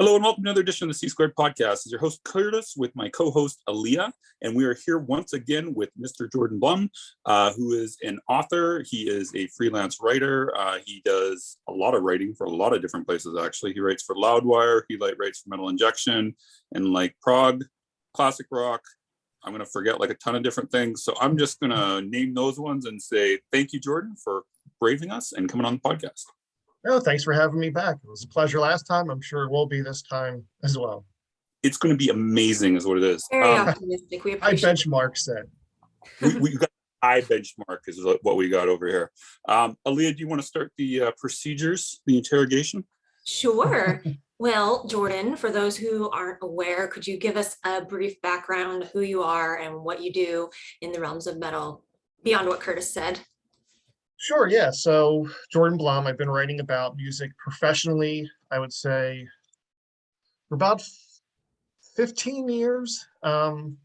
Hello and welcome to another edition of the C Squared Podcast. This is your host Curtis with my co-host Aaliyah, and we are here once again with Mr. Jordan Blum, who is an author. He is a freelance writer. He does a lot of writing for a lot of different places. Actually, he writes for Loudwire. He writes for Metal Injection and like prog, classic rock. I'm gonna forget like a ton of different things, so I'm just gonna name those ones and say thank you, Jordan, for braving us and coming on the podcast. No, thanks for having me back. It was a pleasure last time. I'm sure it will be this time as well. It's going to be amazing is what it is. Very optimistic. We appreciate I benchmark set. We got high benchmark is what we got over here. Aaliyah, do you want to start the procedures, the interrogation? Sure. Well, Jordan, for those who aren't aware, could you give us a brief background, who you are and what you do in the realms of metal beyond what Curtis said? Sure, yeah. So Jordan Blum, I've been writing about music professionally, I would say, for about 15 years. And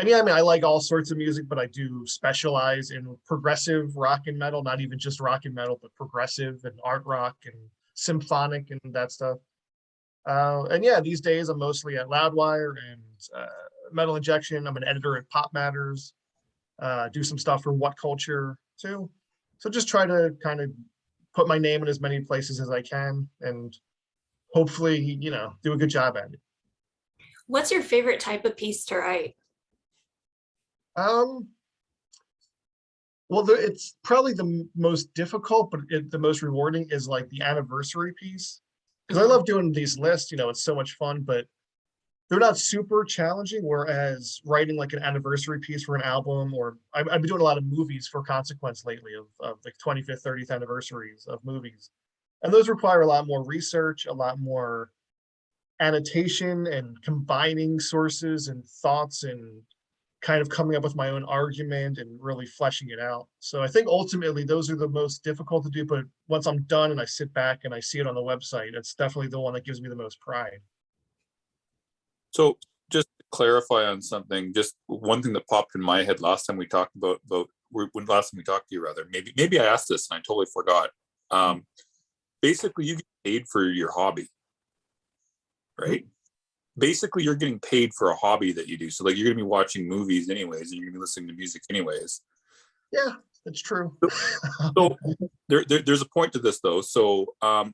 yeah, I mean, I like all sorts of music, but I do specialize in progressive rock and metal, not even just rock and metal, but progressive and art rock and symphonic and that stuff. And yeah, these days I'm mostly at Loudwire and Metal Injection. I'm an editor at Pop Matters, do some stuff for What Culture too. So just try to kind of put my name in as many places as I can and hopefully, do a good job at it. What's your favorite type of piece to write? Well, it's probably the most difficult, but the most rewarding is like the anniversary piece. Because I love doing these lists, it's so much fun, but they're not super challenging, whereas writing like an anniversary piece for an album, or I've been doing a lot of movies for Consequence lately of like 25th, 30th anniversaries of movies. And those require a lot more research, a lot more annotation and combining sources and thoughts and kind of coming up with my own argument and really fleshing it out. So I think ultimately those are the most difficult to do, but once I'm done and I sit back and I see it on the website, it's definitely the one that gives me the most pride. So just to clarify on something, just one thing that popped in my head last time we talked about last time we talked to you, rather, maybe I asked this and I totally forgot. Basically you get paid for your hobby, right? Basically you're getting paid for a hobby that you do. So like you're gonna be watching movies anyways, and you're gonna be listening to music anyways. Yeah, that's true. So there's a point to this though. So how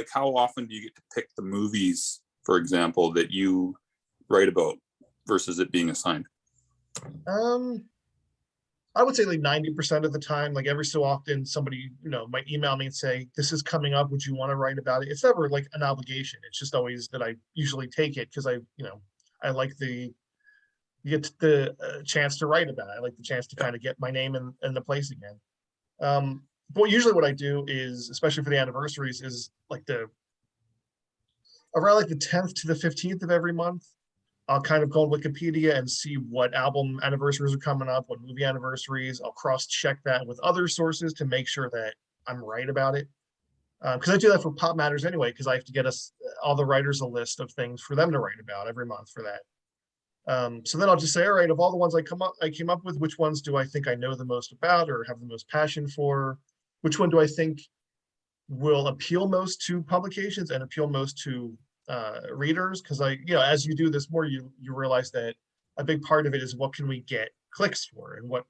often do you get to pick the movies, for example, that you write about versus it being assigned? I would say like 90% of the time, like every so often somebody, might email me and say, this is coming up, would you want to write about it? It's never like an obligation. It's just always that I usually take it because I like you get the chance to write about it. I like the chance to kind of get my name in the place again. But usually what I do is, especially for the anniversaries, is like around like the 10th to the 15th of every month, I'll kind of go on Wikipedia and see what album anniversaries are coming up, what movie anniversaries. I'll cross-check that with other sources to make sure that I'm right about it. Because I do that for Pop Matters anyway, because I have to get all the writers a list of things for them to write about every month for that. So then I'll just say, all right, of all the ones I came up with, which ones do I think I know the most about or have the most passion for? Which one do I think will appeal most to publications and appeal most to readers? Because as you do this more, you realize that a big part of it is what can we get clicks for and what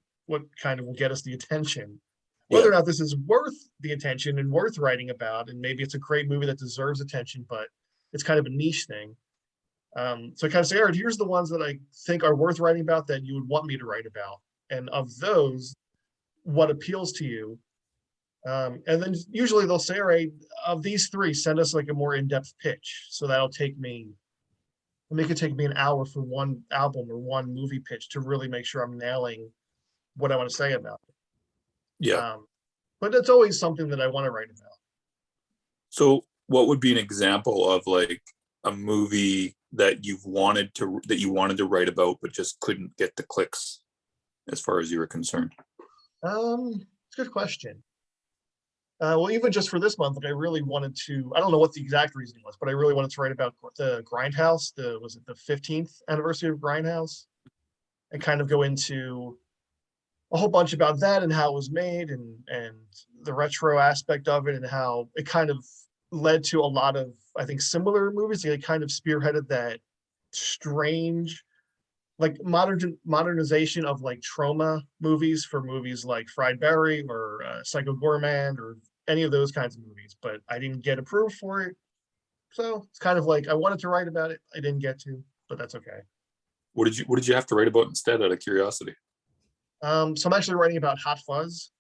kind of will get us the attention, whether or not this is worth the attention and worth writing about. And maybe it's a great movie that deserves attention, but it's kind of a niche thing. So I kind of say, all right, here's the ones that I think are worth writing about that you would want me to write about, and of those, what appeals to you? And then usually they'll say, all right, of these three, send us like a more in-depth pitch. So that'll take me an hour for one album or one movie pitch to really make sure I'm nailing what I want to say about it. Yeah. But it's always something that I want to write about. So what would be an example of like a movie that you wanted to write about, but just couldn't get the clicks as far as you were concerned? It's a good question. Well, even just for this month, I really wanted to, I don't know what the exact reason was, but I really wanted to write about the Grindhouse, was it the 15th anniversary of Grindhouse? And kind of go into a whole bunch about that and how it was made and the retro aspect of it and how it kind of led to a lot of I think, similar movies. They kind of spearheaded that strange, like modernization of like trauma movies for movies like Fried Berry or Psycho Gourmand or any of those kinds of movies. But I didn't get approved for it. So it's kind of like I wanted to write about it. I didn't get to, but that's okay. What did you have to write about instead, out of curiosity? So I'm actually writing about Hot Fuzz,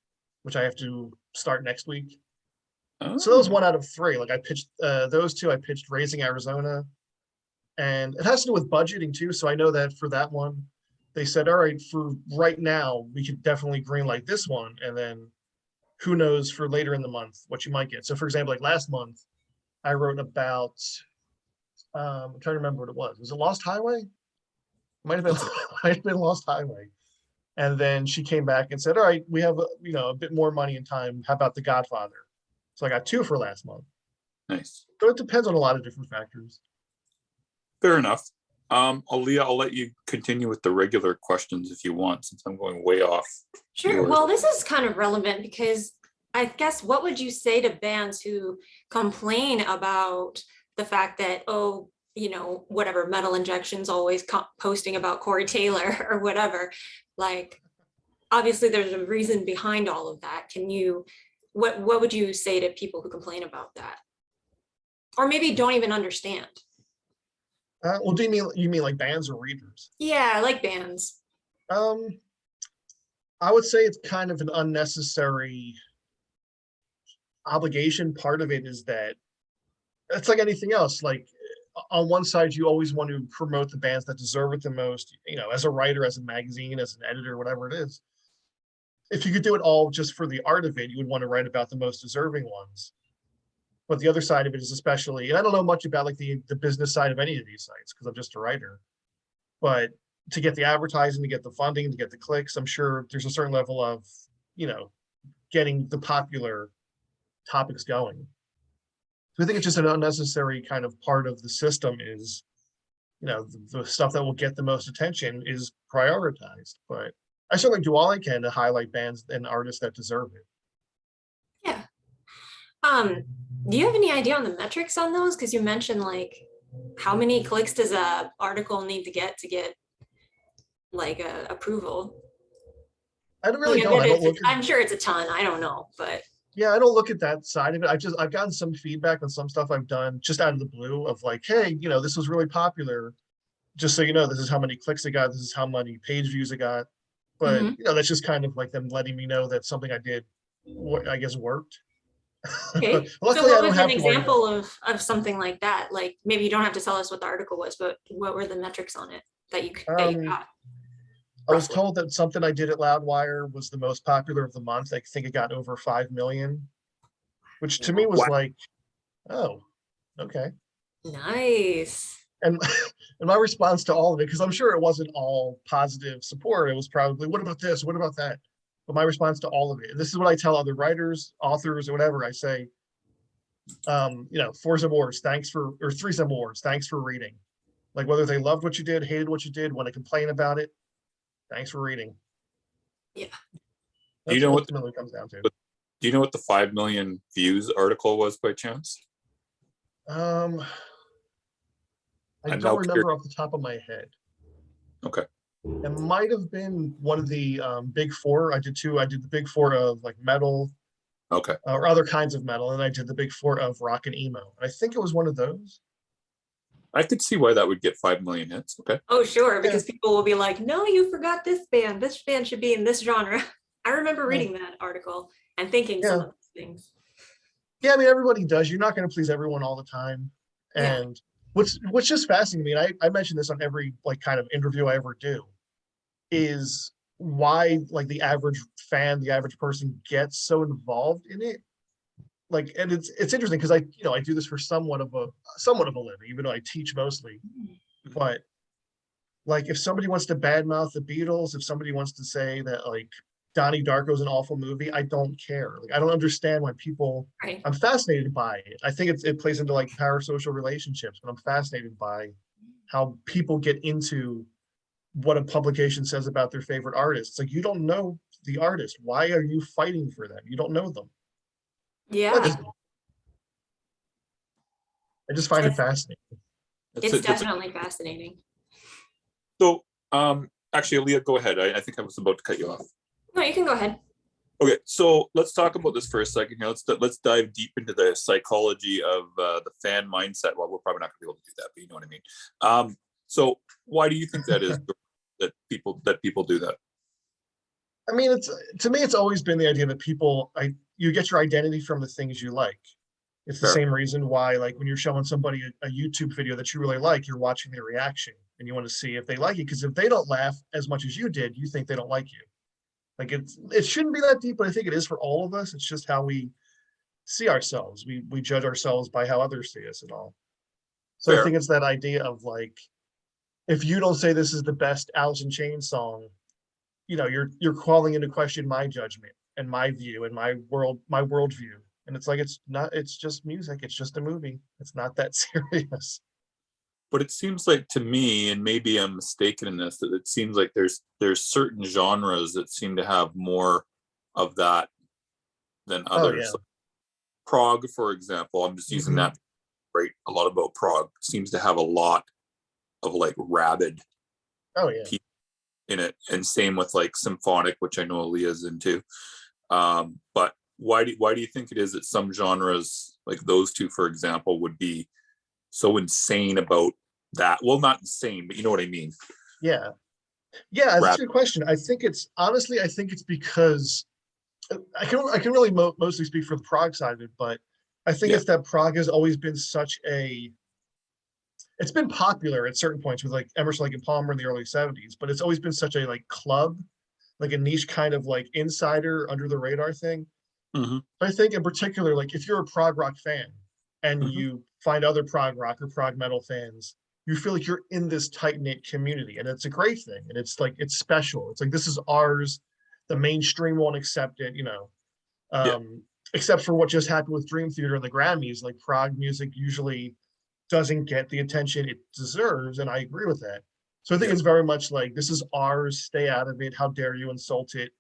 which I have to start next week. Oh. So that was 1 out of 3. Like I pitched those two. I pitched Raising Arizona, and it has to do with budgeting too. So I know that for that one, they said, all right, for right now, we could definitely greenlight this one, and then who knows for later in the month what you might get. So for example, like last month, I wrote about I'm trying to remember what it was. Was it Lost Highway? Might have been might have been Lost Highway. And then she came back and said, all right, we have a bit more money and time. How about The Godfather? So I got 2 for last month. Nice. So it depends on a lot of different factors. Fair enough. Aaliyah, I'll let you continue with the regular questions if you want, since I'm going way off. Sure. yours. Well, this is kind of relevant because I guess what would you say to bands who complain about the fact that, oh, whatever, Metal Injection's always posting about Corey Taylor or whatever? Like, obviously there's a reason behind all of that. What would you say to people who complain about that? Or maybe don't even understand? Well, do you mean like bands or readers? Yeah, like bands. I would say it's kind of an unnecessary obligation. Part of it is that it's like anything else. Like on one side, you always want to promote the bands that deserve it the most, as a writer, as a magazine, as an editor, whatever it is. If you could do it all just for the art of it, you would want to write about the most deserving ones. But the other side of it is especially, and I don't know much about like the business side of any of these sites because I'm just a writer, but to get the advertising, to get the funding, to get the clicks, I'm sure there's a certain level of, getting the popular topics going. So I think it's just an unnecessary kind of part of the system is, the stuff that will get the most attention is prioritized. But I certainly do all I can to highlight bands and artists that deserve it. Yeah. Do you have any idea on the metrics on those? Because you mentioned like how many clicks does a article need to get like a approval? I really don't. I'm sure it's a ton. I don't know, but yeah, I don't look at that side of it. I've gotten some feedback on some stuff I've done just out of the blue of like, hey, this was really popular. Just so you know, this is how many clicks it got. This is how many page views it got. But that's just kind of like them letting me know that something I did, I guess, worked. okay. Luckily, so what I don't was have an to worry example of something like that? Like maybe you don't have to tell us what the article was, but what were the metrics on it that you got? I was told that something I did at Loudwire was the most popular of the month. I think it got over 5 million, which to me was like, oh, okay. Nice. And my response to all of it, because I'm sure it wasn't all positive support. It was probably, what about this? What about that? But my response to all of it, and this is what I tell other writers, authors, or whatever, I say, 4 awards, or 3 awards, thanks for reading. Like whether they loved what you did, hated what you did, want to complain about it, thanks for reading. Yeah. That's what ultimately comes down to. Do you know what the 5 million views article was by chance? I don't remember off the top of my head. Okay. It might have been one of the big 4. I did 2. I did the big 4 of like metal, okay, or other kinds of metal, and I did the big 4 of rock and emo. I think it was one of those. I could see why that would get 5 million hits. Okay. Oh, sure, because people will be like, no, you forgot this band. This band should be in this genre. I remember reading that article and thinking some of these things. Yeah, I mean, everybody does. You're not going to please everyone all the time. And what's just fascinating to me, and I mention this on every like kind of interview I ever do, is why like the average fan, the average person gets so involved in it. Like, and it's interesting because I do this for somewhat of a living, even though I teach mostly. But like, if somebody wants to badmouth the Beatles, if somebody wants to say that like Donnie Darko's an awful movie, I don't care. Like, I don't understand why people. Right. I'm fascinated by it. I think it plays into like parasocial relationships, but I'm fascinated by how people get into what a publication says about their favorite artists. Like, you don't know the artist. Why are you fighting for them? You don't know them. Yeah. I just find it It's, fascinating. it's definitely fascinating. So, actually, Aaliyah, go ahead. I think I was about to cut you off. No, you can go ahead. Okay, so let's talk about this for a second here. Let's dive deep into the psychology of the fan mindset. Well, we're probably not going to be able to do that, but you know what I mean. So, why do you think that is that people do that? I mean, to me, it's always been the idea that you get your identity from the things you like. It's the Fair. same reason why, like, when you're showing somebody a YouTube video that you really like, you're watching their reaction and you want to see if they like it. Because if they don't laugh as much as you did, you think they don't like you. Like, it shouldn't be that deep, but I think it is for all of us. It's just how we see ourselves. We judge ourselves by how others see us and all. So Fair. I think it's that idea of, like, if you don't say this is the best Alice in Chains song, you're calling into question my judgment and my view and my worldview. And it's like, it's just music. It's just a movie. It's not that serious. But it seems like to me, and maybe I'm mistaken in this, that it seems like there's certain genres that seem to have more of that than others. Yeah. Like prog, for example, I'm just using that to write a lot about prog. Seems to have a lot of like rabid people in it, and same with like symphonic, which I know Aaliyah's into. But why do you think it is that some genres, like those two, for example, would be so insane about that? Well, not insane, but you know what I mean. Yeah, that's a good question. I think it's because I can really mostly speak for the prog side of it, but I think it's that prog has always been it's been popular at certain points with like Emerson, Lake and Palmer in the early 70s, but it's always been such a like club, like a niche kind of like insider under the radar thing. I think in particular, like if you're a prog rock fan and you find other prog rock or prog metal fans, you feel like you're in this tight knit community, and it's a great thing. And it's like, it's special. It's like, this is ours. The mainstream won't accept it, except for what just happened with Dream Theater and the Grammys. Like prog music usually doesn't get the attention it deserves. And I agree with that. So I think it's very much like, this is ours. Stay out of it. How dare you insult it?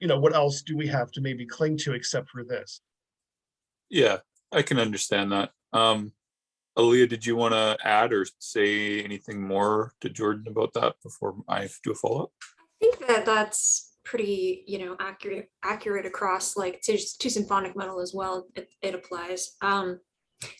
What else do we have to maybe cling to except for this? Yeah, I can understand that. Aaliyah, did you want to add or say anything more to Jordan about that before I do a follow-up? I think that's pretty, accurate across like to symphonic metal as well. It applies.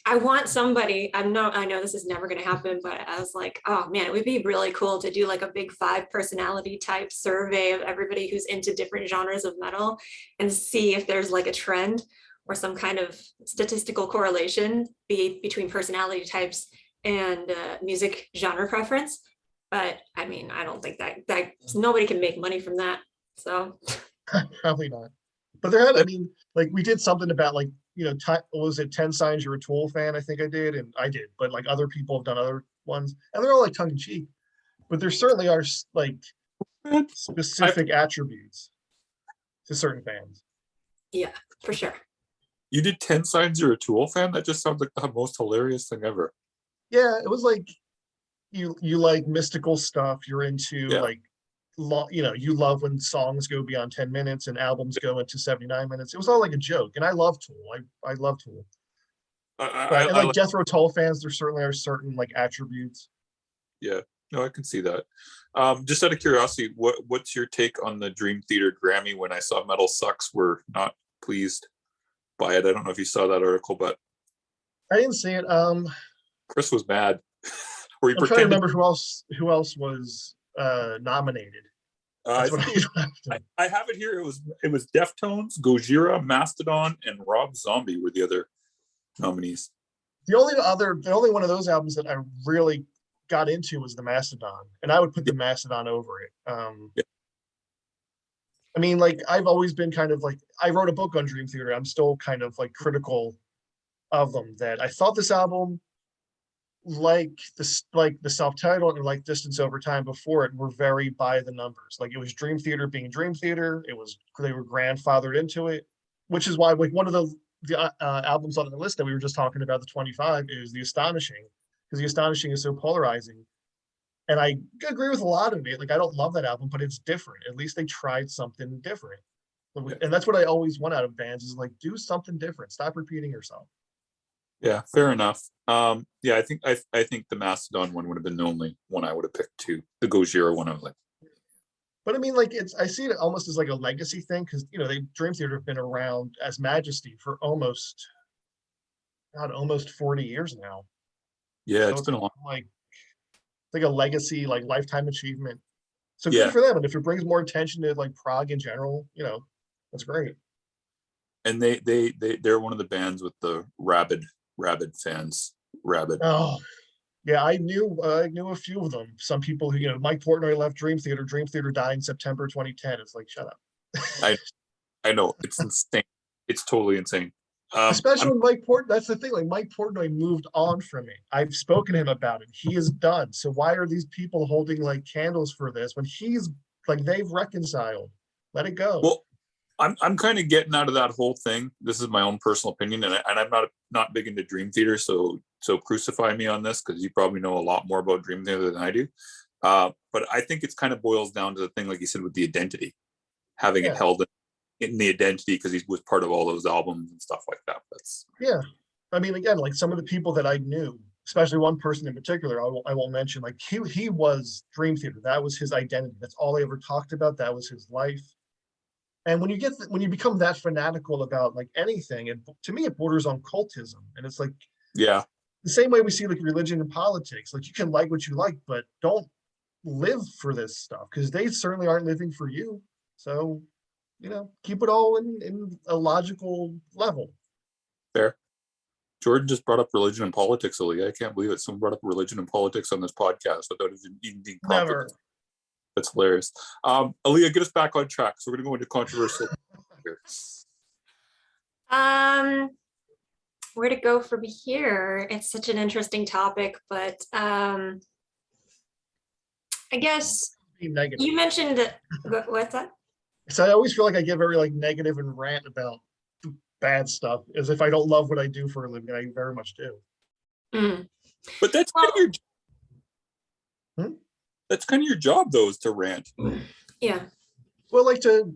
I want somebody, I know this is never going to happen, but I was like, oh man, it would be really cool to do like a big 5 personality type survey of everybody who's into different genres of metal and see if there's like a trend or some kind of statistical correlation between personality types and music genre preference. But I mean, I don't think that nobody can make money from that. So Probably not. But there had, I mean, like we did something about like, was it 10 Signs You're a Tool fan? I think I did, and I did, but like other people have done other ones, and they're all like tongue in cheek. But there certainly are like specific attributes to certain fans. Yeah, for sure. You did 10 Signs You're a Tool fan? That just sounds like the most hilarious thing ever. Yeah, it was like you like mystical stuff. You're into like you love when songs go beyond 10 minutes and albums go into 79 minutes. It was all like a joke. And I love Tool. I love Tool. And like Death Row Toll fans, there certainly are certain like attributes. Yeah, no, I can see that. Just out of curiosity, what's your take on the Dream Theater Grammy? When I saw Metal Sucks were not pleased by it. I don't know if you saw that article, but I didn't see it. Chris was mad. I'm trying to remember who else was nominated. I have it here. It was Deftones, Gojira, Mastodon, and Rob Zombie were the other nominees. The only one of those albums that I really got into was the Mastodon, and I would put the Mastodon over it. I mean, like I've always been kind of like, I wrote a book on Dream Theater. I'm still kind of like critical of them. That I thought this album, like the self-titled and like Distance Over Time before it, were very by the numbers. Like it was Dream Theater being Dream Theater. They were grandfathered into it, which is why like one of the albums on the list that we were just talking about, the 25, is The Astonishing, because The Astonishing is so polarizing. And I agree with a lot of it. Like I don't love that album, but it's different. At least they tried something different. And that's what I always want out of bands, is like, do something different. Stop repeating yourself. Yeah, fair enough. Yeah, I think the Mastodon one would have been the only one I would have picked too. The Gojira one, I was like, But I mean, like I see it almost as like a legacy thing because they Dream Theater have been around as Majesty for almost 40 years now. yeah, So it's it's been a long. like a legacy, like lifetime achievement. So good Yeah, for them. And if it brings more attention to like Prague in general, that's great. and they're one of the bands with the rabid fans. Rabid. Oh, yeah, I knew a few of them. Some people who, Mike Portnoy left Dream Theater. Dream Theater died in September 2010. It's like, shut up. I know it's insane. It's totally insane. Especially when that's the thing, like Mike Portnoy moved on from me. I've spoken to him about it. He is done. So why are these people holding like candles for this when he's like, they've reconciled? Let it go. Well, I'm kind of getting out of that whole thing. This is my own personal opinion, and I'm not big into Dream Theater, so crucify me on this because you probably know a lot more about Dream Theater than I do. But I think it's kind of boils down to the thing, like you said, with the identity, having it held in the identity because he was part of all those albums and stuff like that. Yeah. I mean, again, like some of the people that I knew, especially one person in particular, I won't mention, like he was Dream Theater. That was his identity. That's all he ever talked about. That was his life. And when you become that fanatical about like anything, and to me, it borders on cultism. And it's like, yeah, the same way we see like religion and politics. Like you can like what you like, but don't live for this stuff because they certainly aren't living for you. So, keep it all in a logical level. fair. Jordan just brought up religion and politics, Aaliyah. I can't believe it. Someone brought up religion and politics on this podcast without even being prompted. Never. That's hilarious. Aaliyah, get us back on track. So we're going to go into controversial here. Where to go from here? It's such an interesting topic, but I guess you mentioned that. What's that? So I always feel like I get very like negative and rant about bad stuff as if I don't love what I do for a living. I very much do. Mm. But that's kind of your that's kind of your job, though, is to rant. Yeah. Well, like to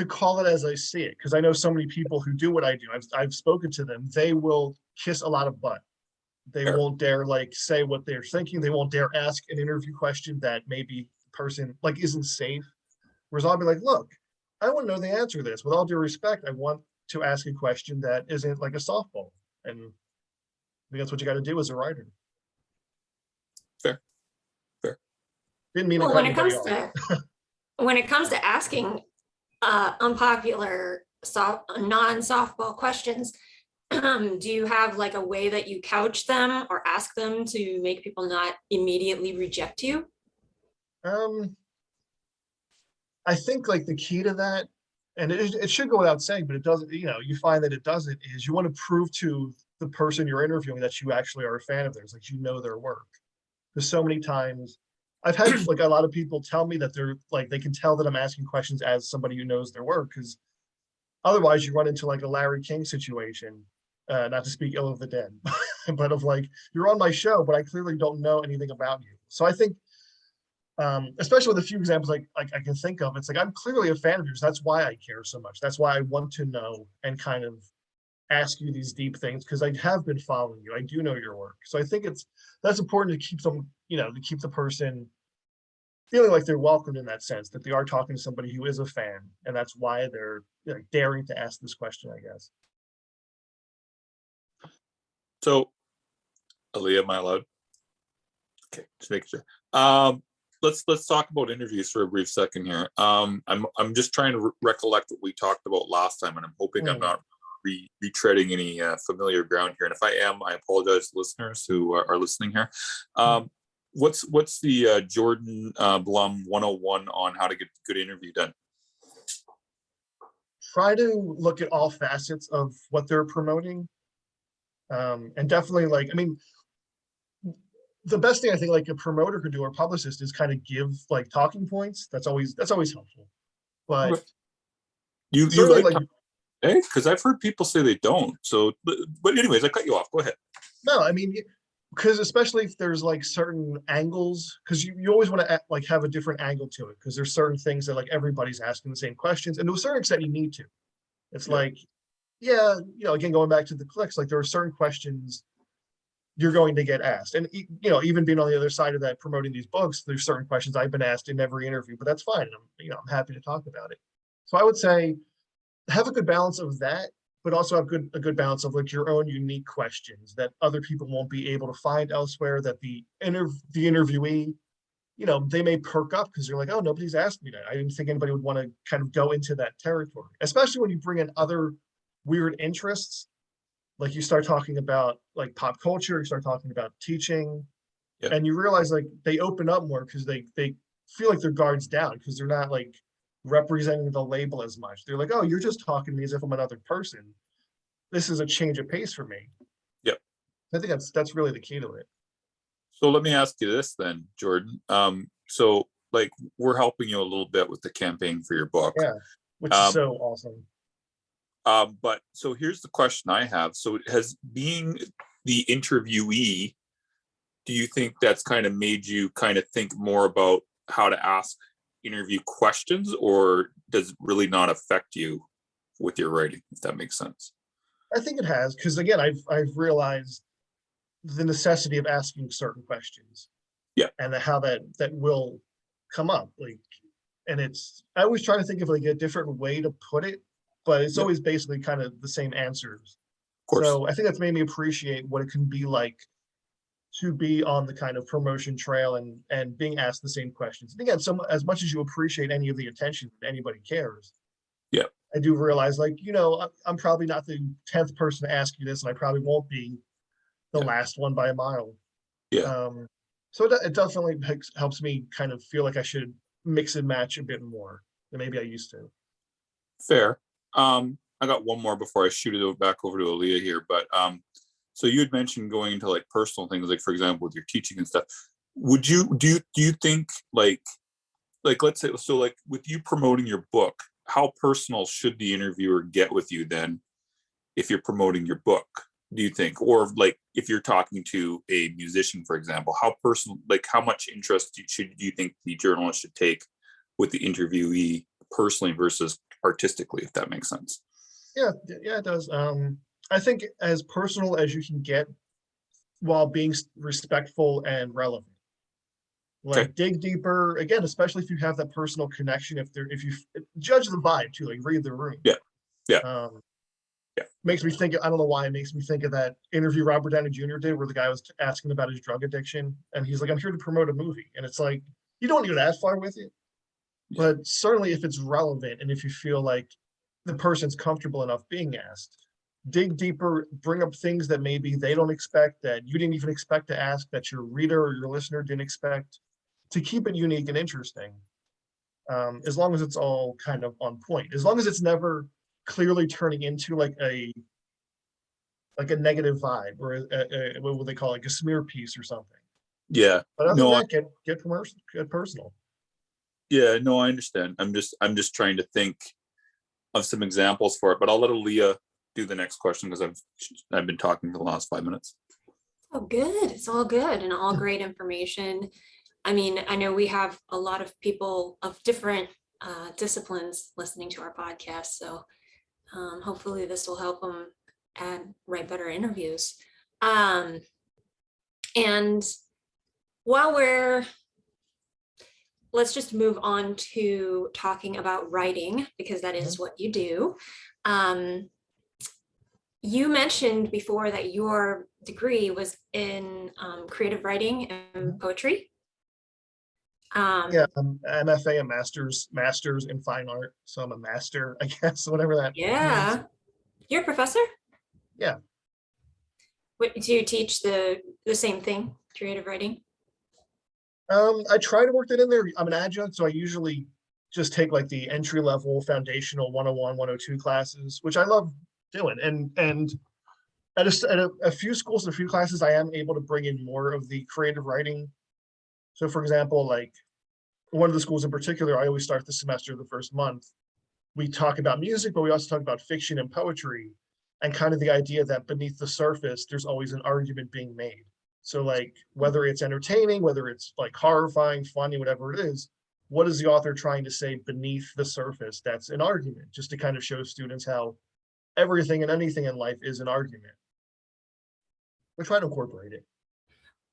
call it as I see it, because I know so many people who do what I do. I've spoken to them. They will kiss a lot of butt. They won't dare like say what they're thinking. They won't dare ask an interview question that maybe the person like isn't safe. Whereas I'll be like, look, I want to know the answer to this. With all due respect, I want to ask a question that isn't like a softball. And I think that's what you got to do as a writer. Fair. Didn't mean well, to cut anybody off. When it comes to asking unpopular non-softball questions, do you have like a way that you couch them or ask them to make people not immediately reject you? I think like the key to that, and it should go without saying, but it doesn't, you find that it doesn't, is you want to prove to the person you're interviewing that you actually are a fan of theirs, like their work. Because so many times I've had like a lot of people tell me that they're like, they can tell that I'm asking questions as somebody who knows their work, because otherwise you run into like a Larry King situation, not to speak ill of the dead, but of like, you're on my show, but I clearly don't know anything about you. So I think, especially with a few examples like I can think of, it's like, I'm clearly a fan of yours. That's why I care so much. That's why I want to know and kind of ask you these deep things, because I have been following you. I do know your work. So I think that's important to keep them, to keep the person feeling like they're welcomed in that sense, that they are talking to somebody who is a fan. And that's why they're daring to ask this question, I guess. So, Aaliyah, am I allowed? Okay, just making sure. Let's talk about interviews for a brief second here. I'm just trying to recollect what we talked about last time, and I'm hoping I'm not retreading any familiar ground here. And if I am, I apologize to listeners who are listening here. What's the Jordan Blum 101 on how to get a good interview done? Try to look at all facets of what they're promoting, and definitely like, I mean, the best thing I think like a promoter could do or publicist is kind of give like talking points. That's always helpful. But you like because I've heard people say they don't. So, but anyways, I cut you off. Go ahead. No, I mean, because especially if there's like certain angles, because you always want to like have a different angle to it, because there's certain things that like everybody's asking the same questions, and to a certain extent you need to. It's like yeah, again, going back to the clicks, like there are certain questions you're going to get asked. And, even being on the other side of that, promoting these books, there's certain questions I've been asked in every interview, but that's fine. I'm happy to talk about it. So I would say have a good balance of that, but also have a good balance of like your own unique questions that other people won't be able to find elsewhere, that the interviewee, they may perk up because they're like, oh, nobody's asked me that. I didn't think anybody would want to kind of go into that territory, especially when you bring in other weird interests. Like you start talking about like pop culture, you start talking about teaching, Yep. and you realize like they open up more because they feel like their guards down because they're not like representing the label as much. They're like, oh, you're just talking to me as if I'm another person. This is a change of pace for me. Yep. I think that's really the key to it. So let me ask you this then, Jordan. So like we're helping you a little bit with the campaign for your book. Yeah, which is so awesome. But so here's the question I have. So has being the interviewee, do you think that's kind of made you kind of think more about how to ask interview questions, or does it really not affect you with your writing, if that makes sense? I think it has, because again, I've realized the necessity of asking certain questions. Yeah. And how that will come up. Like, and I always try to think of like a different way to put it, but it's always basically kind of the same answers. Of course. So I think that's made me appreciate what it can be like to be on the kind of promotion trail and being asked the same questions. And again, as much as you appreciate any of the attention that anybody cares, yeah, I do realize like, I'm probably not the 10th person to ask you this, and I probably won't be the last one by a mile. Yeah. So it definitely helps me kind of feel like I should mix and match a bit more than maybe I used to. Fair. I got one more before I shoot it back over to Aaliyah here, but so you had mentioned going into like personal things, like for example with your teaching and stuff. Would you do you think like let's say, so like with you promoting your book, how personal should the interviewer get with you then if you're promoting your book, do you think? Or like if you're talking to a musician, for example, how personal, like how much interest do you think the journalist should take with the interviewee personally versus artistically, if that makes sense? Yeah, it does. I think as personal as you can get while being respectful and relevant. Like dig deeper, again, especially if you have that personal connection, if you judge the vibe too, like read the room. Yeah. Makes me think, I don't know why, it makes me think of that interview Robert Downey Jr. did where the guy was asking about his drug addiction, and he's like, I'm here to promote a movie. And it's like, you don't need that far with it. Yeah. But certainly if it's relevant and if you feel like the person's comfortable enough being asked, dig deeper, bring up things that maybe they don't expect, that you didn't even expect to ask, that your reader or your listener didn't expect, to keep it unique and interesting. As long as it's all kind of on point, as long as it's never clearly turning into like a negative vibe or what would they call it, like a smear piece or something. Yeah. But other than that, get commercial, get personal. Yeah, no, I understand. I'm just trying to think of some examples for it, but I'll let Aaliyah do the next question because I've been talking for the last 5 minutes. Oh, good. It's all good and all great information. I mean, I know we have a lot of people of different disciplines listening to our podcast, so hopefully this will help them write better interviews. And let's just move on to talking about writing, because that is what you do. You mentioned before that your degree was in creative writing and poetry. Yeah, MFA, a master's in fine art. So I'm a master, I guess, whatever that means. You're a professor? Yeah. What, do you teach the same thing, creative writing? I try to work that in there. I'm an adjunct, so I usually just take like the entry level foundational 101, 102 classes, which I love doing. And at a few schools, a few classes, I am able to bring in more of the creative writing. So for example, like one of the schools in particular, I always start the semester the first month. We talk about music, but we also talk about fiction and poetry, and kind of the idea that beneath the surface, there's always an argument being made. So like, whether it's entertaining, whether it's like horrifying, funny, whatever it is, what is the author trying to say beneath the surface? That's an argument, just to kind of show students how everything and anything in life is an argument. We try to incorporate it.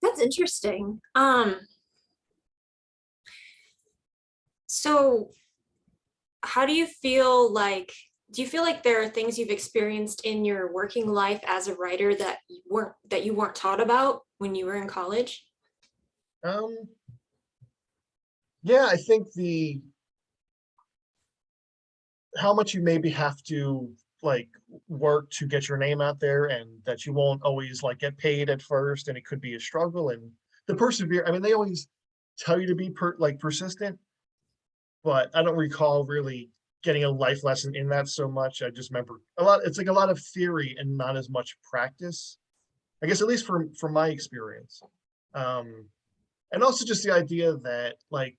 That's interesting. So how do you feel like, do you feel like there are things you've experienced in your working life as a writer that you weren't taught about when you were in college? Yeah, I think how much you maybe have to like work to get your name out there, and that you won't always like get paid at first, and it could be a struggle, and the persevere. I mean, they always tell you to be persistent, but I don't recall really getting a life lesson in that so much. I just remember it's like a lot of theory and not as much practice, I guess, at least from my experience. And also just the idea that like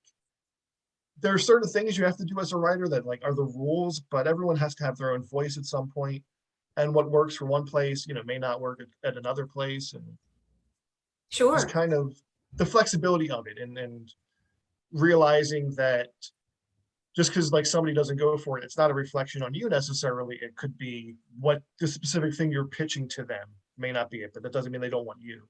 there are certain things you have to do as a writer that like are the rules, but everyone has to have their own voice at some point. And what works for one place, may not work at another place. And just Sure. kind of the flexibility of it, and realizing that just because like somebody doesn't go for it, it's not a reflection on you necessarily. It could be what the specific thing you're pitching to them may not be it, but that doesn't mean they don't want you.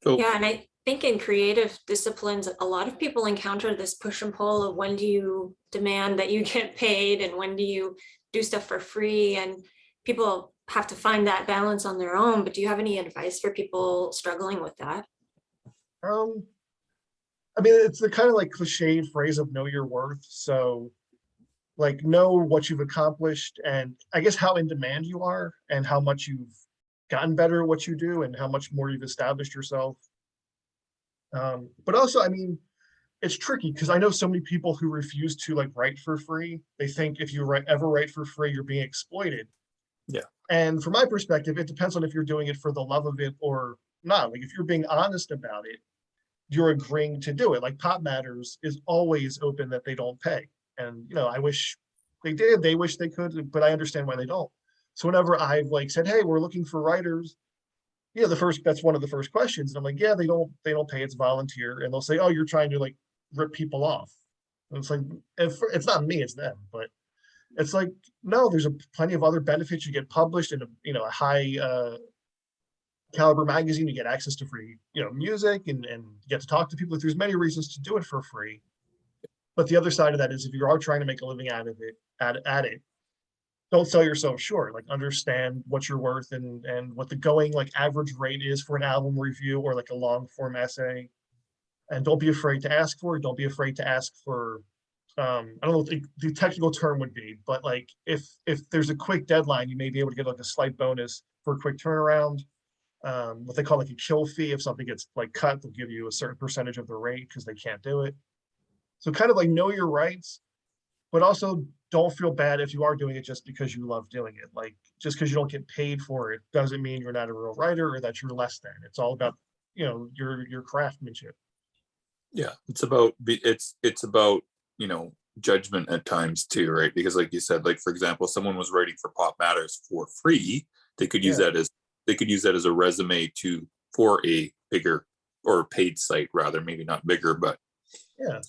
So Yeah, and I think in creative disciplines, a lot of people encounter this push and pull of when do you demand that you get paid and when do you do stuff for free, and people have to find that balance on their own. But do you have any advice for people struggling with that? I mean, it's the kind of like cliched phrase of know your worth. So like know what you've accomplished, and I guess how in demand you are, and how much you've gotten better at what you do, and how much more you've established yourself. But also, I mean, it's tricky because I know so many people who refuse to like write for free. They think if you ever write for free, you're being exploited. yeah, And from my perspective, it depends on if you're doing it for the love of it or not. Like if you're being honest about it, you're agreeing to do it. Like Pop Matters is always open that they don't pay. And I wish they did. They wish they could, but I understand why they don't. So whenever I've like said, hey, we're looking for writers, that's one of the first questions. And I'm like, yeah, they don't pay, it's volunteer. And they'll say, oh, you're trying to like rip people off. And it's like, if it's not me, it's them. But it's like, no, there's plenty of other benefits. You get published in a high caliber magazine, you get access to free, music, and get to talk to people. There's many reasons to do it for free. But the other side of that is if you are trying to make a living out of it, at it, don't sell yourself short. Like understand what you're worth, and what the going like average rate is for an album review or like a long form essay. And don't be afraid to ask for it. Don't be afraid to ask for I don't know what the technical term would be, but like if there's a quick deadline, you may be able to get like a slight bonus for a quick turnaround. What they call like a kill fee. If something gets like cut, they'll give you a certain percentage of the rate because they can't do it. So kind of like know your rights, but also don't feel bad if you are doing it just because you love doing it. Like just because you don't get paid for it doesn't mean you're not a real writer or that you're less than. It's all about your craftsmanship. yeah, it's about judgment at times too, right? Because like you said, like for example, someone was writing for Pop Matters for free, they could use Yeah. that as a resume for a bigger or paid site rather, maybe not bigger, but Yeah.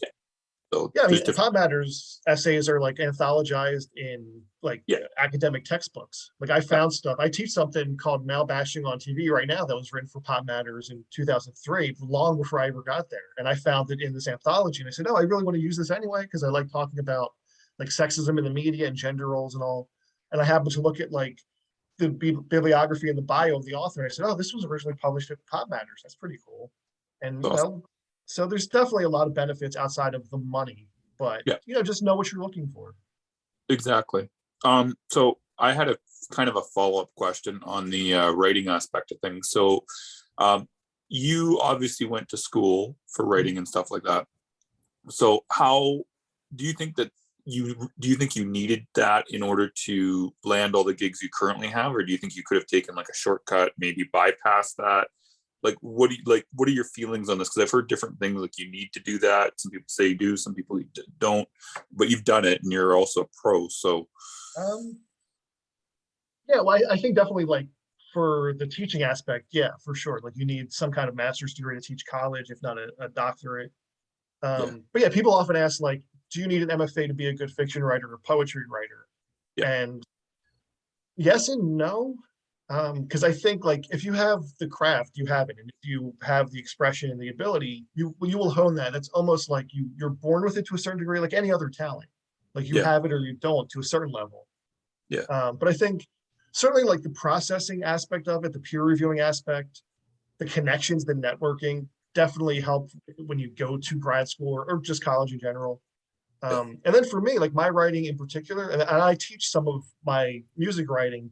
so Yeah, I mean, just Pop Matters essays are like anthologized in like Yeah. academic textbooks. Like I found stuff. I teach something called Mal Bashing on TV right now that was written for Pop Matters in 2003, long before I ever got there. And I found it in this anthology, and I said, "Oh, I really want to use this anyway because I like talking about like sexism in the media and gender roles and all." And I happened to look at like the bibliography and the bio of the author. And I said, "Oh, this was originally published at Pop Matters. That's pretty cool." And awesome. so there's definitely a lot of benefits outside of the money, but Yeah. just know what you're looking for. Exactly. So I had a kind of a follow-up question on the writing aspect of things. So you obviously went to school for writing and stuff like that. So how do you think you needed that in order to land all the gigs you currently have, or do you think you could have taken like a shortcut, maybe bypass that? Like what are your feelings on this? Because I've heard different things, like you need to do that. Some people say you do, some people don't, but you've done it and you're also a pro. So Yeah, well, I think definitely like for the teaching aspect, yeah, for sure. Like you need some kind of master's degree to teach college, if not a doctorate. yeah, But yeah, people often ask like, do you need an MFA to be a good fiction writer or poetry writer? Yeah. And Yes and no. Because I think like if you have the craft, you have it, and if you have the expression and the ability, you will hone that. That's almost like you're born with it to a certain degree, like any other talent. Like you Yeah, have it or you don't to a certain level. yeah, But I think certainly like the processing aspect of it, the peer reviewing aspect, the connections, the networking definitely help when you go to grad school or just college in general. yeah, And then for me, like my writing in particular, and I teach some of my music writing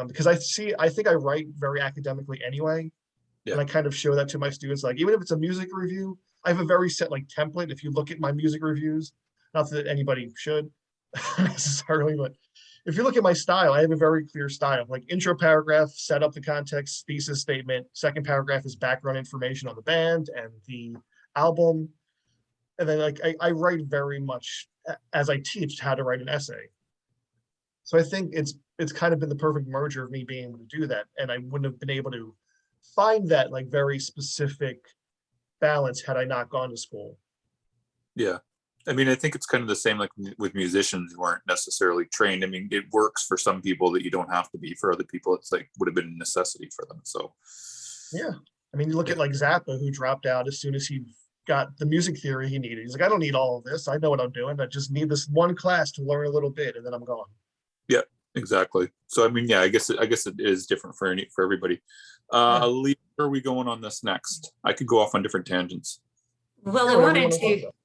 because I think I write very academically anyway. yeah, And I kind of show that to my students. Like, even if it's a music review, I have a very set like template. If you look at my music reviews, not that anybody should necessarily, but if you look at my style, I have a very clear style. Like intro paragraph, set up the context, thesis statement. Second paragraph is background information on the band and the album. And then like I write very much as I teach how to write an essay. So I think it's kind of been the perfect merger of me being able to do that. And I wouldn't have been able to find that like very specific balance had I not gone to school. yeah. I mean, I think it's kind of the same like with musicians who aren't necessarily trained. I mean, it works for some people that you don't have to be. For other people, it's like would have been a necessity for them. So, Yeah. I mean, you look yeah, at like Zappa, who dropped out as soon as he got the music theory he needed. He's like, I don't need all of this. I know what I'm doing. I just need this one class to learn a little bit, and then I'm gone. yeah, exactly. So, I mean, yeah, I guess it is different for everybody. Yeah. Ali, where are we going on this next? I could go off on different tangents. Well, Yeah, I whatever you wanted want to talk about.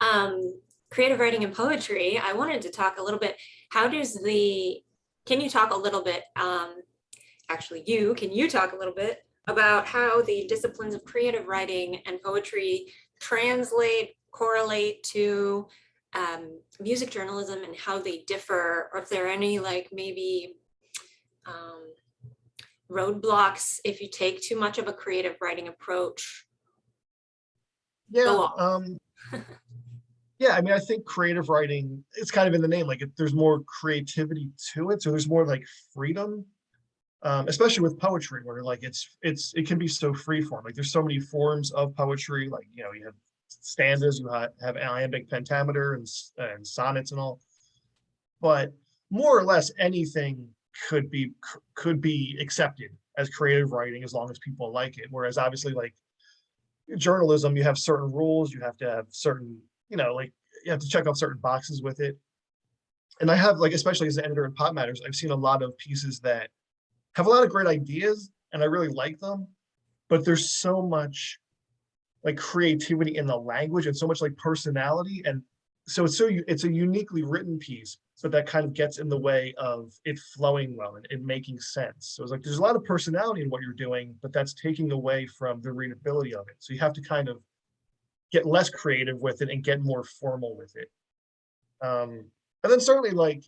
to creative writing and poetry. I wanted to talk a little bit. Can you talk a little bit? Actually, can you talk a little bit about how the disciplines of creative writing and poetry correlate to music journalism and how they differ, or if there are any like maybe roadblocks if you take too much of a creative writing approach? Yeah. Go on. Yeah, I mean, I think creative writing, it's kind of in the name, like there's more creativity to it. So there's more like freedom, especially with poetry, where like it can be so free form. Like there's so many forms of poetry. Like you have stanzas, you have iambic pentameter and sonnets and all. But more or less anything could be could be accepted as creative writing as long as people like it. Whereas obviously, like journalism, you have certain rules, you have to have certain, like you have to check off certain boxes with it. And I have like, especially as an editor in Pop Matters, I've seen a lot of pieces that have a lot of great ideas and I really like them, but there's so much like creativity in the language and so much like personality. And so it's a uniquely written piece, but that kind of gets in the way of it flowing well and it making sense. So it's like there's a lot of personality in what you're doing, but that's taking away from the readability of it. So you have to kind of get less creative with it and get more formal with it. And then certainly like,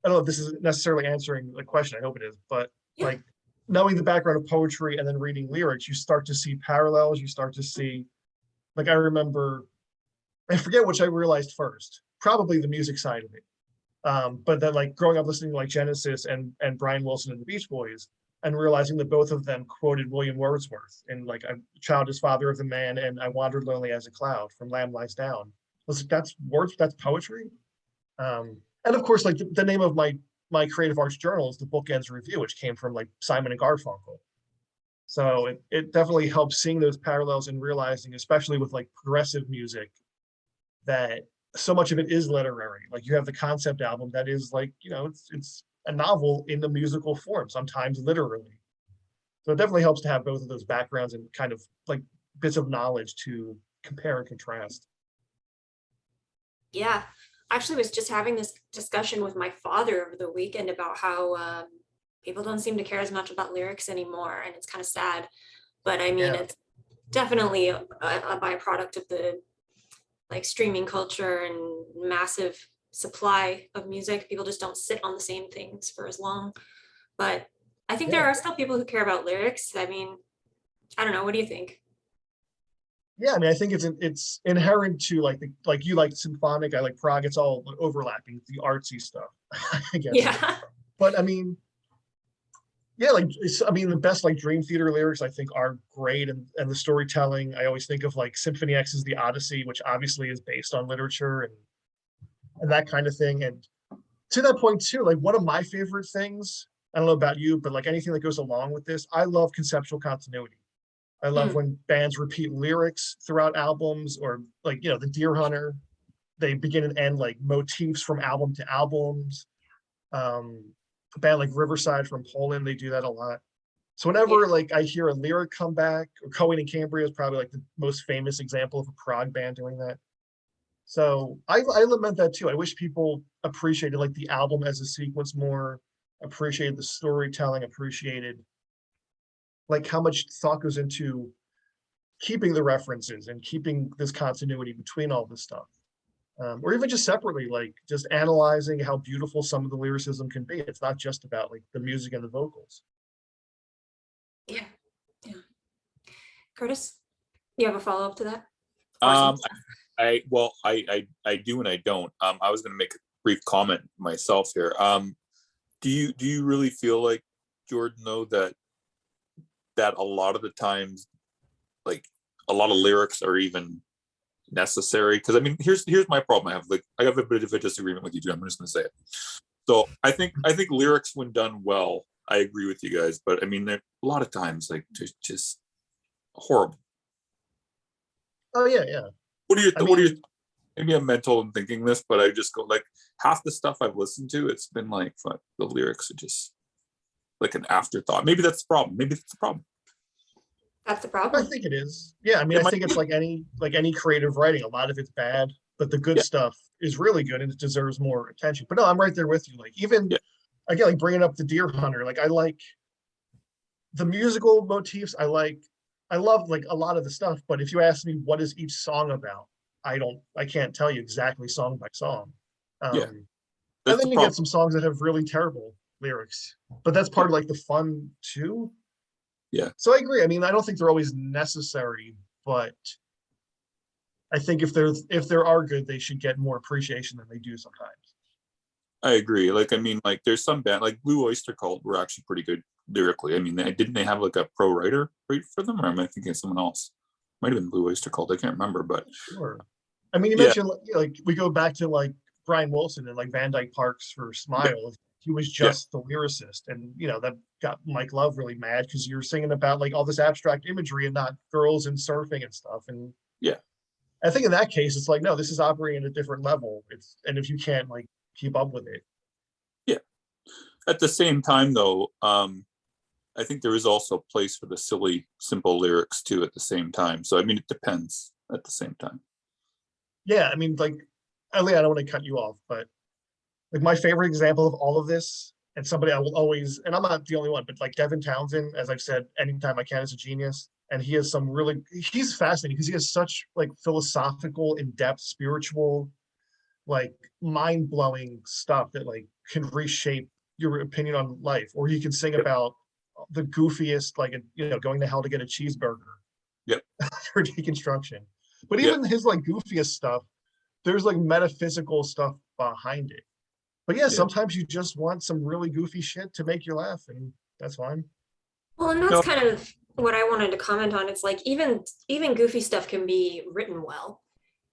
I don't know if this is necessarily answering the question, I hope it is, but Yeah. like knowing the background of poetry and then reading lyrics, you start to see parallels, you start to see, like I remember, I forget which I realized first, probably the music side of it. But then like growing up listening to like Genesis and Brian Wilson and the Beach Boys and realizing that both of them quoted William Wordsworth in like a child is father of the man and I wandered lonely as a cloud from Lamb Lies Down. That's words, that's poetry. And of course, like the name of my creative arts journal is the Bookends Review, which came from like Simon and Garfunkel. So it definitely helps seeing those parallels and realizing, especially with like progressive music, that so much of it is literary. Like you have the concept album that is like, it's a novel in the musical form, sometimes literally. So it definitely helps to have both of those backgrounds and kind of like bits of knowledge to compare and contrast. Yeah, I actually was just having this discussion with my father over the weekend about how people don't seem to care as much about lyrics anymore, and it's kind of sad. But I mean, Yeah. it's definitely a byproduct of the like streaming culture and massive supply of music. People just don't sit on the same things for as long. But I think there Yeah. are still people who care about lyrics. I mean, I don't know. What do you think? Yeah, I mean, I think it's inherent to like you like symphonic, I like prog. It's all overlapping, the artsy stuff, I guess. Yeah. But I mean, yeah, like I mean, the best like Dream Theater lyrics I think are great, and the storytelling. I always think of like Symphony X's The Odyssey, which obviously is based on literature and that kind of thing. And to that point too, like one of my favorite things, I don't know about you, but like anything that goes along with this, I love conceptual continuity. I love when bands repeat lyrics throughout albums, or like, the Deer Hunter, they begin and end like motifs from album to albums. A band like Riverside from Poland, they do that a lot. So whenever like I hear a lyric come back, or Cohen and Cambria is probably like the most famous example of a prog band doing that. So I lament that too. I wish people appreciated like the album as a sequence more, appreciated the storytelling, appreciated like how much thought goes into keeping the references and keeping this continuity between all this stuff. Or even just separately, like just analyzing how beautiful some of the lyricism can be. It's not just about like the music and the vocals. Yeah. Curtis, you have a follow-up to that? I do and I don't. I was going to make a brief comment myself here. Do you really feel like, Jordan, though, that a lot of the times, like a lot of lyrics are even necessary? Because I mean, here's my problem. I have a bit of a disagreement with you, Jim. I'm just going to say it. So I think lyrics, when done well, I agree with you guys. But I mean, a lot of times, like just horrible. Oh yeah. What are your maybe I'm mental in thinking this, but I just go like half the stuff I've listened to, it's been like, fuck, the lyrics are just like an afterthought. Maybe that's the problem. That's the problem. I think it is. Yeah, I mean, I think it's like any creative writing. A lot of it's bad, but the good stuff is really good and it deserves more attention. But no, I'm right there with you. Like even again, like bringing up the Deer Hunter, like I like the musical motifs. I love like a lot of the stuff. But if you ask me what is each song about, I can't tell you exactly song by song. And then you get some songs that have really terrible lyrics, but that's part of like the fun too. Yeah. So I agree. I mean, I don't think they're always necessary, but I think if there are good, they should get more appreciation than they do sometimes. I agree. Like, I mean, like there's some band like Blue Oyster Cult were actually pretty good lyrically. I mean, didn't they have like a pro writer write for them, or am I thinking of someone else? Might have been Blue Oyster Cult. I can't remember, but sure. I mean, you mentioned like we go back to like Brian Wilson and like Van Dyke Parks for Smile. Yeah. He was just the lyricist, and that got Mike Love really mad because you're singing about like all this abstract imagery and not girls and surfing and stuff. And I think in that case, it's like, no, this is operating at a different level. And if you can't like keep up with it. Yeah. At the same time, though, I think there is also a place for the silly, simple lyrics too. At the same time, so I mean, it depends. At the same time. Yeah, I mean, like, Ali, I don't want to cut you off, but like my favorite example of all of this, and somebody I will always, and I'm not the only one, but like Devin Townsend, as I've said, anytime I can, is a genius. And he has he's fascinating because he has such like philosophical, in-depth, spiritual, like mind-blowing stuff that like can reshape your opinion on life. Or he can sing about the goofiest, like, going to hell to get a cheeseburger. Yep. For deconstruction. But even his like goofiest stuff, there's like metaphysical stuff behind it. But sometimes you just want some really goofy shit to make you laugh, and that's fine. Well, and that's kind of what I wanted to comment on. It's like even goofy stuff can be written well,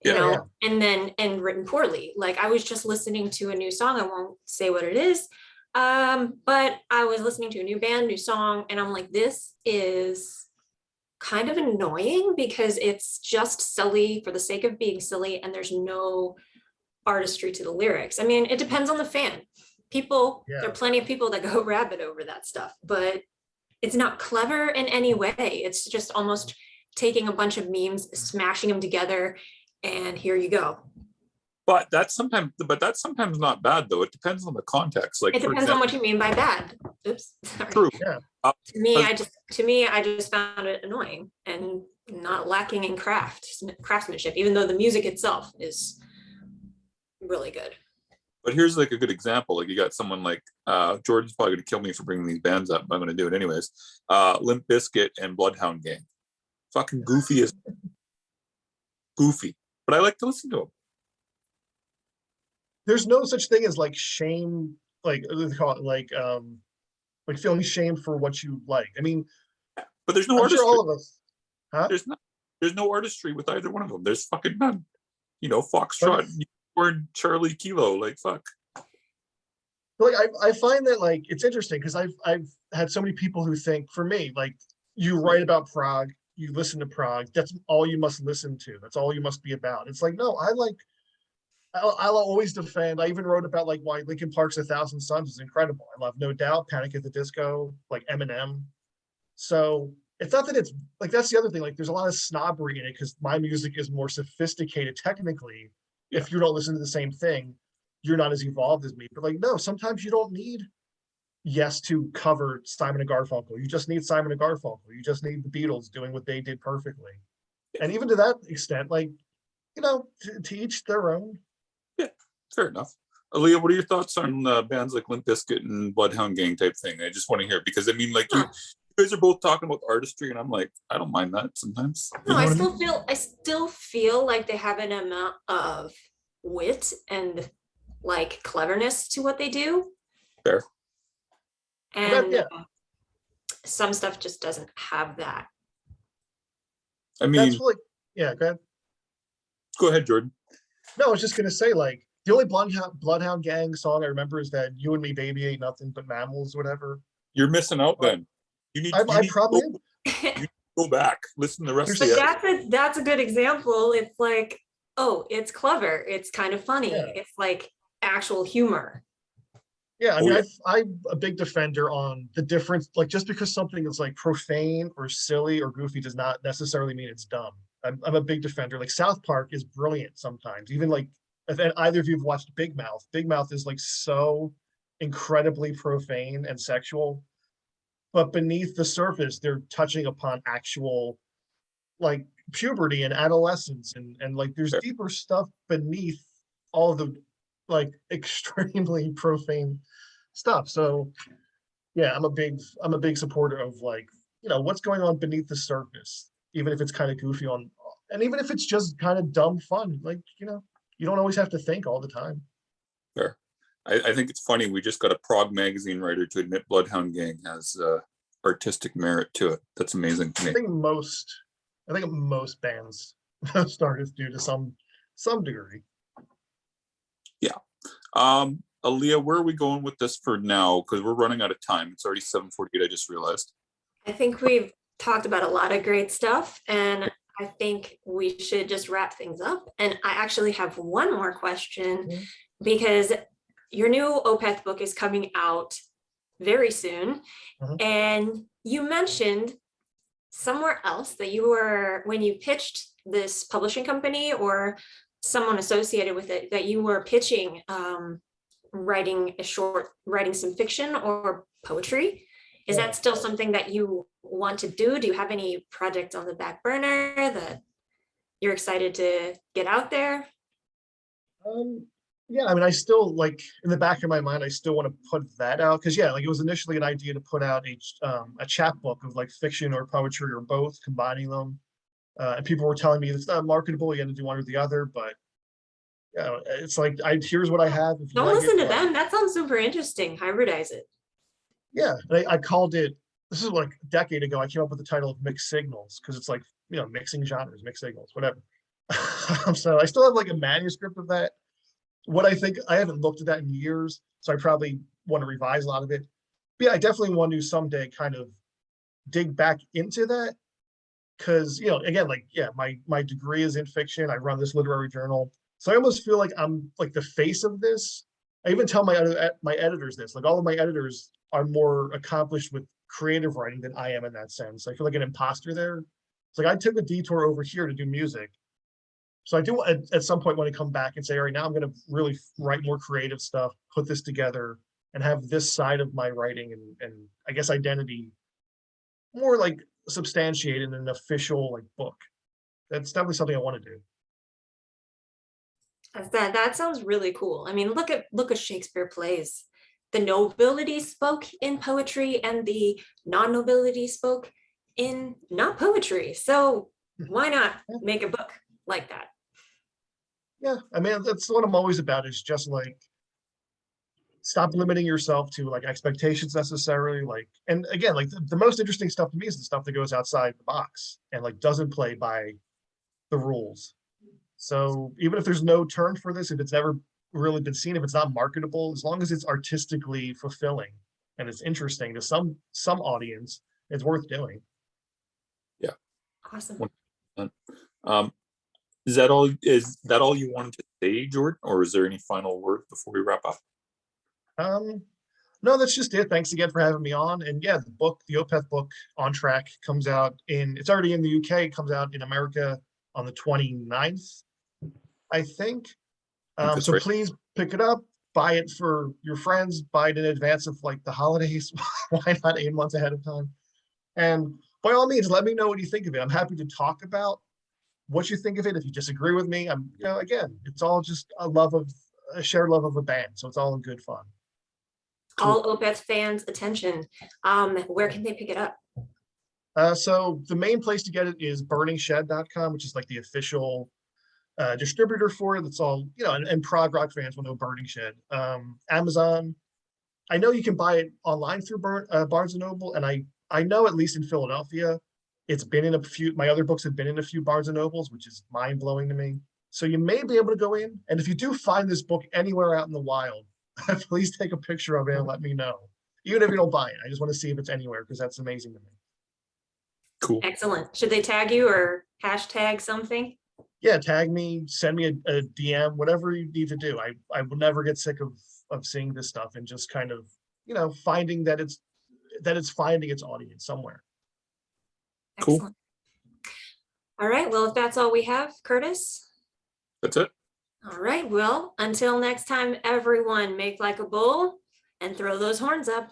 you know, and written poorly. Like I was just listening to a new song. I won't say what it is, but I was listening to a new band, new song, and I'm like, this is kind of annoying because it's just silly for the sake of being silly, and there's no artistry to the lyrics. I mean, it depends on the fan. There are plenty of people that go rabid over that stuff, but it's not clever in any way. It's just almost taking a bunch of memes, smashing them together, and here you go. But that's sometimes not bad though. It depends on the context. Like it depends on what you mean by bad. Oops. Sorry. True. Yeah. To me, I just found it annoying and not lacking in craftsmanship, even though the music itself is really good. But here's like a good example. Like you got someone like Jordan's probably going to kill me for bringing these bands up, but I'm going to do it anyways. Limp Bizkit and Bloodhound Gang, fucking goofy, but I like to listen to them. There's no such thing as like shame, like they call it like feeling shame for what you like. I mean, but there's no I'm artistry. sure all of us. Huh? There's no artistry with either one of them. There's fucking none. Foxtrot or Charlie Kilo, like fuck. Like I find that like it's interesting because I've had so many people who think for me like you write about Prague, you listen to Prague, that's all you must listen to, that's all you must be about. It's like no, I'll always defend. I even wrote about like why Linkin Park's A Thousand Suns is incredible. I love No Doubt, Panic at the Disco, like Eminem. So it's not that it's like that's the other thing. Like there's a lot of snobbery in it because my music is more sophisticated technically. Yeah. If you don't listen to the same thing, you're not as evolved as me. But like no, sometimes you don't need Yes to cover Simon and Garfunkel. You just need Simon and Garfunkel. You just need the Beatles doing what they did perfectly. And even to that extent, like to each their own. Yeah, fair enough. Aaliyah, what are your thoughts on bands like Limp Bizkit and Bloodhound Gang type thing? I just want to hear because I mean, like you guys are both talking about artistry, and I'm like, I don't mind that sometimes. No, You know I what still feel like they have an amount of wit and like cleverness to what they do. Fair. And yeah. some stuff just doesn't have that. I mean, That's like yeah, go ahead, Jordan. No, I was just gonna say like the only Bloodhound Gang song I remember is that "You and Me, Baby, Ain't Nothing But Mammals," whatever. You're missing out then. You need, I probably am. to go back, listen to the rest But of the that's a good example. It's like, oh, it's clever. It's kind of funny. Yeah. It's like actual humor. Yeah, I Oh, mean, yeah. I'm a big defender on the difference. Like, just because something is like profane or silly or goofy does not necessarily mean it's dumb. I'm a big defender. Like South Park is brilliant sometimes. Even like if either of you have watched Big Mouth is like so incredibly profane and sexual, but beneath the surface, they're touching upon actual like puberty and adolescence and like there's Fair. deeper stuff beneath all of the like extremely profane stuff. So yeah, I'm a big supporter of like, what's going on beneath the surface, even if it's kind of goofy and even if it's just kind of dumb fun, like, you don't always have to think all the time. Fair. I think it's funny. We just got a Prague magazine writer to admit Bloodhound Gang has artistic merit to it. That's amazing to me. I think most bands, most artists do to some degree. Yeah. Aaliyah, where are we going with this for now? Because we're running out of time. It's already 7:48. I just realized. I think we've talked about a lot of great stuff, and I think we should just wrap things up. And I actually have one more question because your new Opeth book is coming out very soon. And you mentioned somewhere else that you were, when you pitched this publishing company or someone associated with it, that you were pitching writing some fiction or poetry. Is that still something that you want to do? Do you have any projects on the back burner that you're excited to get out there? Yeah, I mean, I still like in the back of my mind, I still want to put that out because like it was initially an idea to put out a chapbook of like fiction or poetry or both, combining them. And people were telling me it's not marketable, you had to do one or the other, but it's like here's what I have. If you Don't like listen it, to them. That sounds super interesting. Hybridize it. Yeah, and I called it. This is like a decade ago. I came up with the title of Mixed Signals because it's like mixing genres, mixed signals, whatever. So I still have like a manuscript of that. What I think, I haven't looked at that in years, so I probably want to revise a lot of it. But yeah, I definitely want to someday kind of dig back into that because again, like my degree is in fiction. I run this literary journal, so I almost feel like I'm like the face of this. I even tell my editors this. Like all of my editors are more accomplished with creative writing than I am in that sense. I feel like an imposter there. It's like I took a detour over here to do music. So I do at some point want to come back and say, all right, now I'm going to really write more creative stuff, put this together, and have this side of my writing and I guess identity more like substantiated in an official like book. That's definitely something I want to do. That sounds really cool. I mean, look at Shakespeare plays. The nobility spoke in poetry and the non-nobility spoke in not poetry. So why not make a book like that? Yeah, I mean, that's what I'm always about is just like stop limiting yourself to like expectations necessarily. Like, and again, like the most interesting stuff to me is the stuff that goes outside the box and like doesn't play by the rules. So even if there's no turn for this, if it's never really been seen if it's not marketable, as long as it's artistically fulfilling and it's interesting to some audience, it's worth doing. Yeah. Awesome. 100%. Um, is that all you wanted to say, Jordan, or is there any final words before we wrap up? No, that's just it. Thanks again for having me on. And yeah, the book, the Opeth book, On Track, comes out it's already in the UK. It comes out in America on the 29th, I think. That's So right. please pick it up, buy it for your friends, buy it in advance of like the holidays. Why not 8 months ahead of time? And by all means, let me know what you think of it. I'm happy to talk about what you think of it. If you disagree with me, again, it's all just a shared love of a band. So it's all in good fun. All Opeth fans attention. Where can they pick it up? So the main place to get it is burningshed.com, which is like the official distributor for it. That's all, and prog rock fans will know Burning Shed. Amazon, I know you can buy it online through Barnes and Noble, and I know at least in Philadelphia, it's been in my other books have been in a few Barnes and Nobles, which is mind blowing to me. So you may be able to go in, and if you do find this book anywhere out in the wild, please take a picture of it and let me know. Even if you don't buy it, I just want to see if it's anywhere, because that's amazing to me. Cool. Excellent. Should they tag you or hashtag something? Yeah, tag me, send me a DM, whatever you need to do. I will never get sick of seeing this stuff and just kind of, finding that it's finding its audience somewhere. Cool. Excellent. All right. Well, if that's all we have, Curtis. That's it. All right. Well, until next time, everyone, make like a bull and throw those horns up.